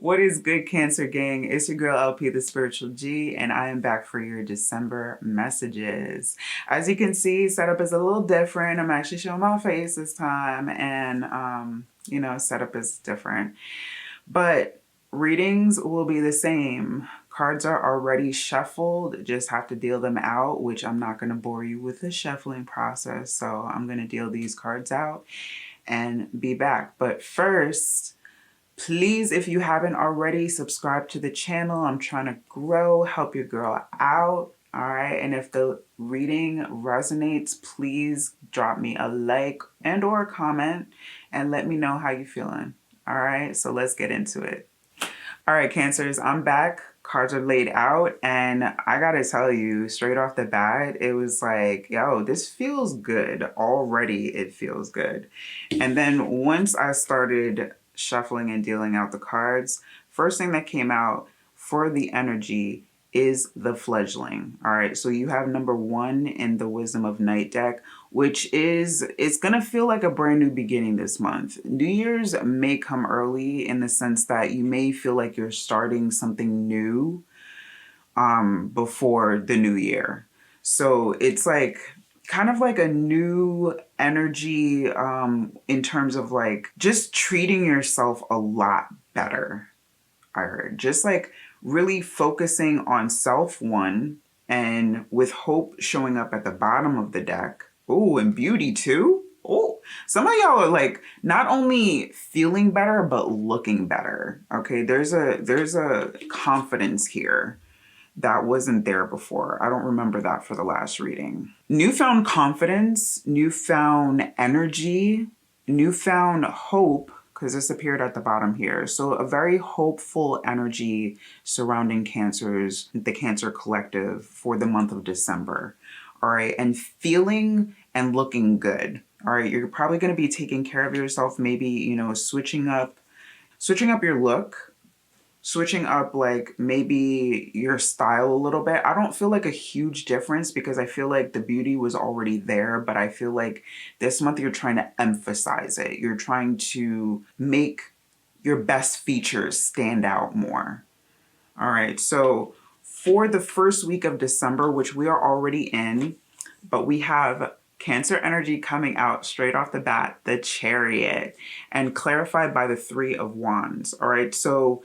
What is good, Cancer Gang? It's your girl LP, the Spiritual G, and I am back for your December messages. As you can see, setup is a little different. I'm actually showing my face this time, and setup is different. But readings will be the same. Cards are already shuffled, just have to deal them out, which I'm not going to bore you with the shuffling process. So I'm going to deal these cards out and be back. But first, please, if you haven't already, subscribe to the channel. I'm trying to grow, help your girl out. All right. And if the reading resonates, please drop me a like and or a comment and let me know how you're feeling. All right. So let's get into it. All right, Cancers, I'm back. Cards are laid out. And I got to tell you, straight off the bat, it was like, yo, this feels good. Already it feels good. And then once I started shuffling and dealing out the cards, first thing that came out for the energy is the fledgling. All right, so you have number 1 in the Wisdom of Night deck, which is, it's gonna feel like a brand new beginning this month. New Year's may come early in the sense that you may feel like you're starting something new before the new year. So it's like kind of like a new energy in terms of like just treating yourself a lot better. I heard just like really focusing on self, one, and with hope showing up at the bottom of the deck. Oh, and beauty too. Oh, some of y'all are like not only feeling better but looking better. Okay, there's a confidence here that wasn't there before. I don't remember that for the last reading. Newfound confidence, newfound energy, newfound hope, because this appeared at the bottom here. So a very hopeful energy surrounding Cancers, the Cancer Collective for the month of December. All right, and feeling and looking good. All right, you're probably going to be taking care of yourself, maybe, switching up your look, switching up like maybe your style a little bit. I don't feel like a huge difference because I feel like the beauty was already there, but I feel like this month you're trying to emphasize it. You're trying to make your best features stand out more. All right, so for the first week of December, which we are already in, but we have Cancer energy coming out straight off the bat, the Chariot, and clarified by the 3 of Wands. All right, so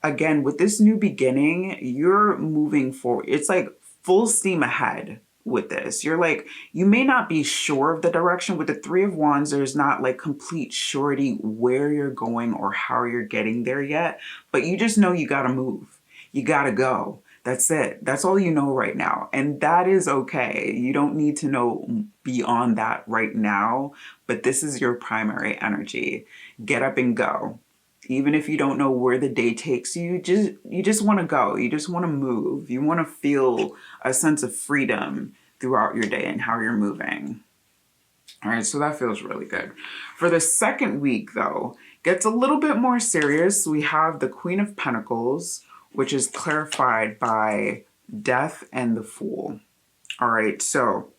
again, with this new beginning, you're moving forward. It's like full steam ahead with this. You're like, you may not be sure of the direction. With the 3 of Wands, there's not like complete surety where you're going or how you're getting there yet, but you just know you got to move. You got to go. That's it. That's all you know right now. And that is okay. You don't need to know beyond that right now, but this is your primary energy. Get up and go. Even if you don't know where the day takes you, you just want to go. You just want to move. You want to feel a sense of freedom throughout your day and how you're moving. All right, so that feels really good. For the second week, though, gets a little bit more serious. We have the Queen of Pentacles, which is clarified by Death and the Fool. All right, so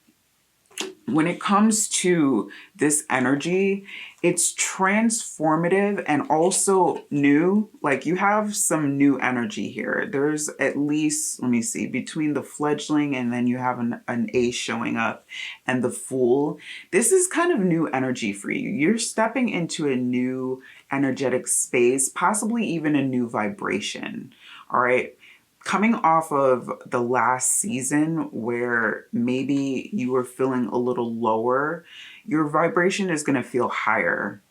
when it comes to this energy, it's transformative and also new. Like you have some new energy here. There's at least, let me see, between the fledgling and then you have an ace showing up and the Fool. This is kind of new energy for you. You're stepping into a new energetic space, possibly even a new vibration. All right. Coming off of the last season where maybe you were feeling a little lower, your vibration is going to feel higher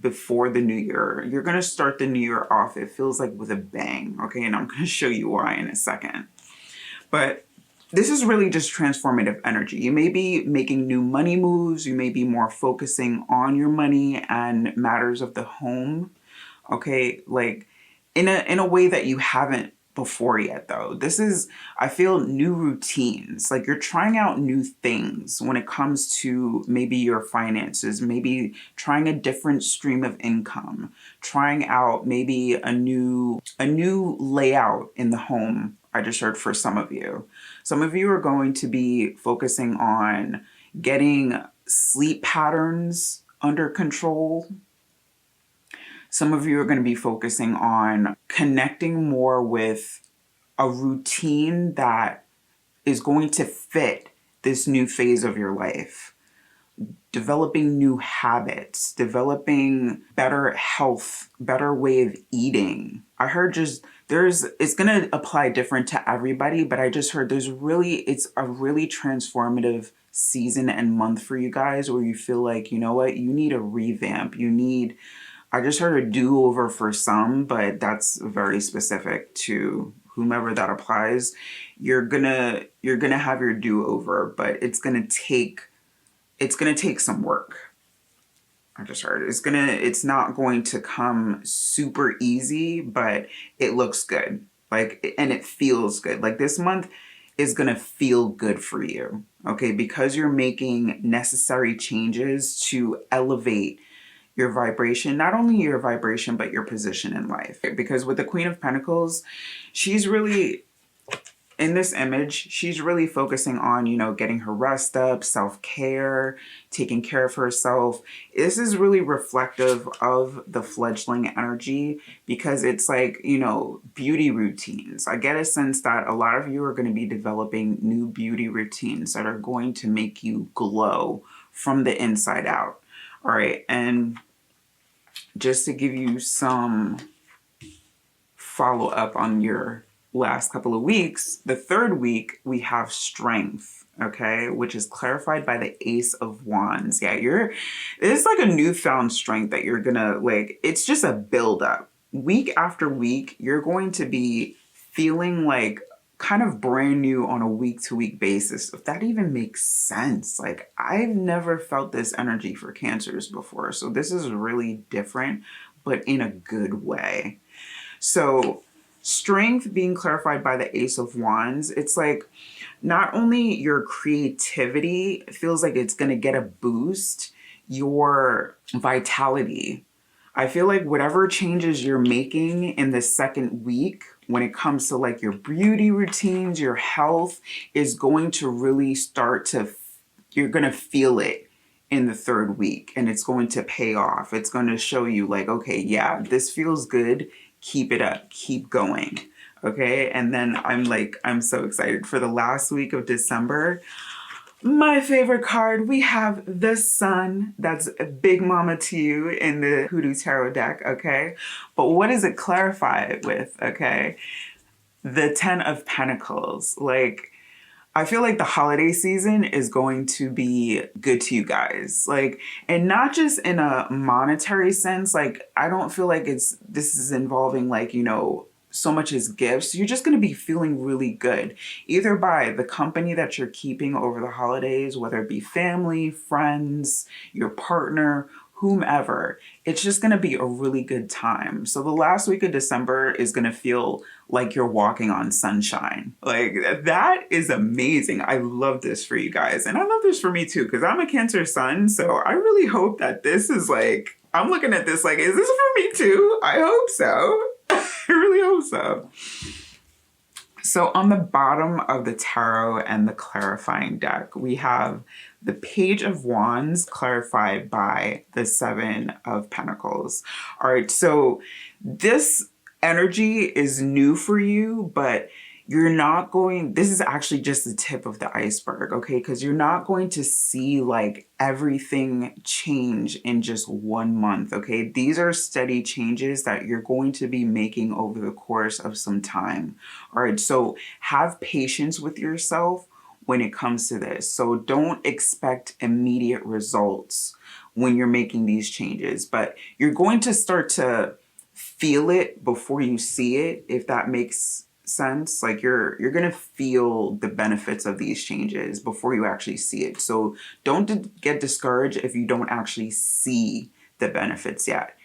before the new year. You're going to start the new year off, it feels like with a bang, okay? And I'm going to show you why in a second. But this is really just transformative energy. You may be making new money moves. You may be more focusing on your money and matters of the home, okay? Like in a way that you haven't before yet though. This is, I feel, new routines. Like you're trying out new things when it comes to maybe your finances, maybe trying a different stream of income, trying out maybe a new layout in the home. I just heard for some of you. Some of you are going to be focusing on getting sleep patterns under control. Some of you are going to be focusing on connecting more with a routine that is going to fit this new phase of your life. Developing new habits, developing better health, better way of eating. I heard it's gonna apply different to everybody, but I just heard it's a really transformative season and month for you guys where you feel like, you know what, you need a revamp. I just heard a do-over for some, but that's very specific to whomever that applies. You're gonna have your do-over, but it's gonna take some work. I just heard it's not going to come super easy, but it looks good. And it feels good. Like this month is going to feel good for you. Okay. Because you're making necessary changes to elevate your vibration, not only your vibration, but your position in life. Because with the Queen of Pentacles, she's really, in this image, she's really focusing on, getting her rest up, self-care, taking care of herself. This is really reflective of the fledgling energy because it's like, beauty routines. I get a sense that a lot of you are going to be developing new beauty routines that are going to make you glow from the inside out. All right. And just to give you some follow up on your last couple of weeks, the third week we have strength, okay, which is clarified by the Ace of Wands. Yeah, it's like a newfound strength that you're gonna it's just a buildup. Week after week, you're going to be feeling like kind of brand new on a week-to-week basis, if that even makes sense. Like, I've never felt this energy for Cancers before, so this is really different, but in a good way. So strength being clarified by the Ace of Wands, it's like not only your creativity feels like it's going to get a boost, your vitality. I feel like whatever changes you're making in the second week when it comes to like your beauty routines, your health is going to really you're going to feel it in the third week, and it's going to pay off. It's going to show you like, okay, yeah, this feels good. Keep it up, keep going. Okay. And then I'm so excited for the last week of December. My favorite card, we have the Sun. That's a big mama to you in the Hoodoo Tarot deck. Okay. But what does it clarify with? Okay. The 10 of Pentacles. Like, I feel like the holiday season is going to be good to you guys. Like, and not just in a monetary sense. Like, I don't feel like this is involving like, so much as gifts. You're just going to be feeling really good, either by the company that you're keeping over the holidays, whether it be family, friends, your partner, whomever. It's just going to be a really good time. So the last week of December is going to feel like you're walking on sunshine. Like, that is amazing. I love this for you guys. And I love this for me too, because I'm a Cancer sun. So I really hope that this is like, I'm looking at this like, is this for me too? I hope so. I really hope so. So on the bottom of the tarot and the clarifying deck, we have the Page of Wands clarified by the 7 of Pentacles. All right, so this energy is new for you, but this is actually just the tip of the iceberg, okay? Because you're not going to see like everything change in just 1 month, okay? These are steady changes that you're going to be making over the course of some time. All right, so have patience with yourself when it comes to this. So don't expect immediate results when you're making these changes, but you're going to start to feel it before you see it, if that makes sense. Like you're gonna feel the benefits of these changes before you actually see it. So don't get discouraged if you don't actually see the benefits yet.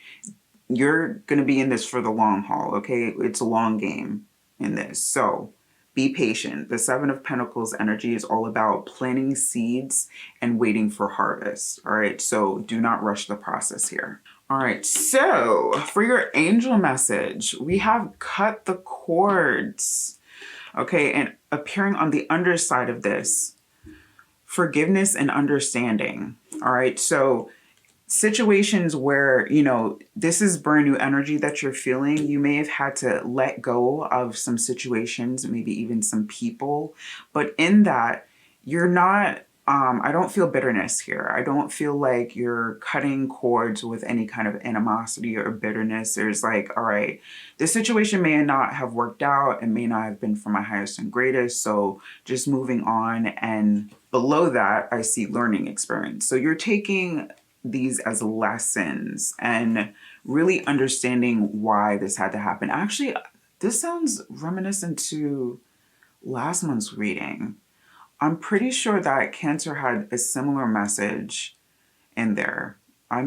You're gonna be in this for the long haul, okay? It's a long game in this. So be patient. The 7 of Pentacles energy is all about planting seeds and waiting for harvest. All right, so do not rush the process here. All right, so for your angel message, we have cut the cords. Okay, and appearing on the underside of this, forgiveness and understanding. All right, so situations where, you know, this is brand new energy that you're feeling. You may have had to let go of some situations, maybe even some people, but in that, you're not, I don't feel bitterness here. I don't feel like you're cutting cords with any kind of animosity or bitterness. There's like, all right, this situation may not have worked out. It may not have been for my highest and greatest. So just moving on. And below that, I see learning experience. So you're taking these as lessons and really understanding why this had to happen. Actually, this sounds reminiscent to last month's reading. I'm pretty sure that Cancer had a similar message in there. I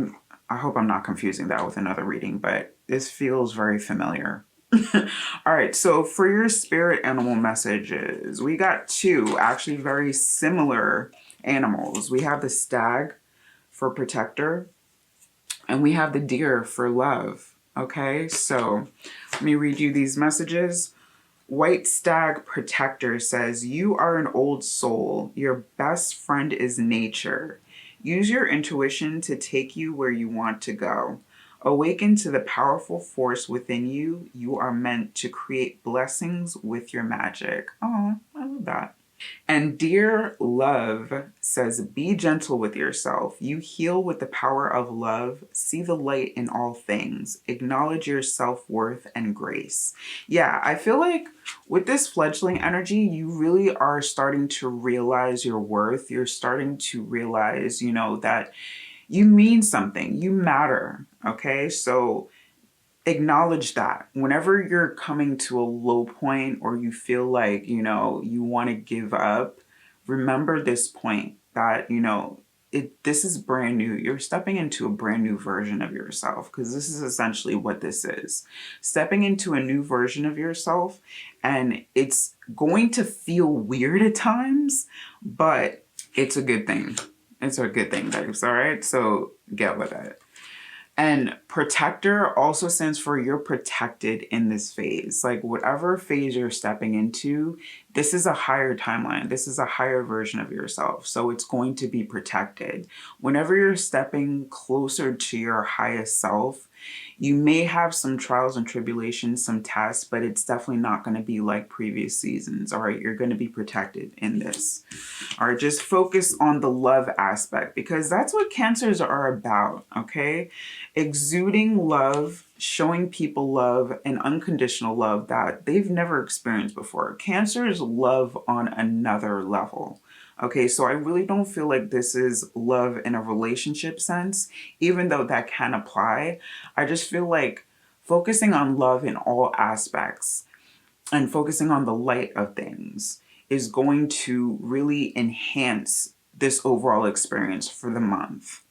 hope I'm not confusing that with another reading, but this feels very familiar. All right, so for your spirit animal messages, we got two actually very similar animals. We have the stag for protector, and we have the deer for love. Okay, so let me read you these messages. White Stag Protector says, you are an old soul. Your best friend is nature. Use your intuition to take you where you want to go. Awaken to the powerful force within you. You are meant to create blessings with your magic. Oh, I love that. And Dear Love says, be gentle with yourself. You heal with the power of love. See the light in all things. Acknowledge your self-worth and grace. Yeah, I feel like with this fledgling energy, you really are starting to realize your worth. You're starting to realize, you know, that you mean something. You matter. Okay, so acknowledge that whenever you're coming to a low point or you feel like, you know, you want to give up, remember this point that, you know, this is brand new. You're stepping into a brand new version of yourself, because this is essentially what this is. Stepping into a new version of yourself, and it's going to feel weird at times, but it's a good thing. It's a good thing, guys. All right, so get with it. And protector also stands for you're protected in this phase. Like whatever phase you're stepping into, this is a higher timeline. This is a higher version of yourself. So it's going to be protected. Whenever you're stepping closer to your highest self, you may have some trials and tribulations, some tests, but it's definitely not going to be like previous seasons. All right, you're going to be protected in this. All right, just focus on the love aspect, because that's what Cancers are about, okay? Exuding love, showing people love and unconditional love that they've never experienced before. Cancers love on another level. Okay, so I really don't feel like this is love in a relationship sense, even though that can apply. I just feel like focusing on love in all aspects and focusing on the light of things is going to really enhance this overall experience for the month.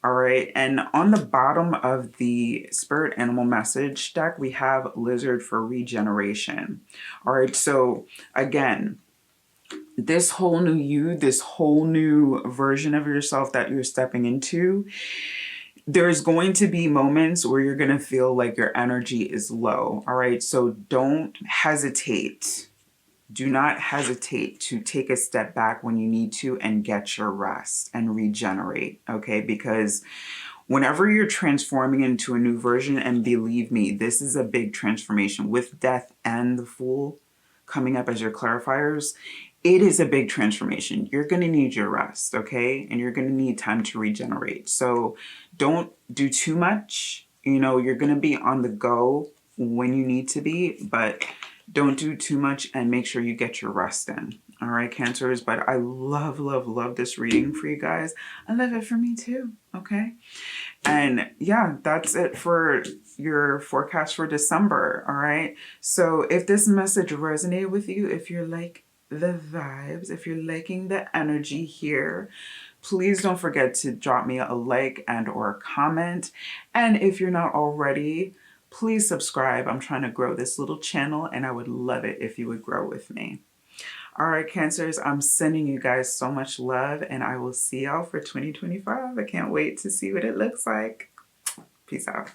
All right, and on the bottom of the spirit animal message deck, we have lizard for regeneration. All right, so again, this whole new you, this whole new version of yourself that you're stepping into, there's going to be moments where you're going to feel like your energy is low. All right, so don't hesitate. Do not hesitate to take a step back when you need to and get your rest and regenerate, okay? Because whenever you're transforming into a new version, and believe me, this is a big transformation with Death and the Fool coming up as your clarifiers, it is a big transformation. You're going to need your rest, okay? And you're going to need time to regenerate. So don't do too much. You know, you're going to be on the go when you need to be, but don't do too much and make sure you get your rest in. All right, Cancers, but I love, love, love this reading for you guys. I love it for me too, okay? And yeah, that's it for your forecast for December, all right? So if this message resonated with you, if you're like the vibes, if you're liking the energy here, please don't forget to drop me a like and or a comment. And if you're not already, please subscribe. I'm trying to grow this little channel, and I would love it if you would grow with me. All right, Cancers, I'm sending you guys so much love, and I will see y'all for 2025. I can't wait to see what it looks like. Peace out.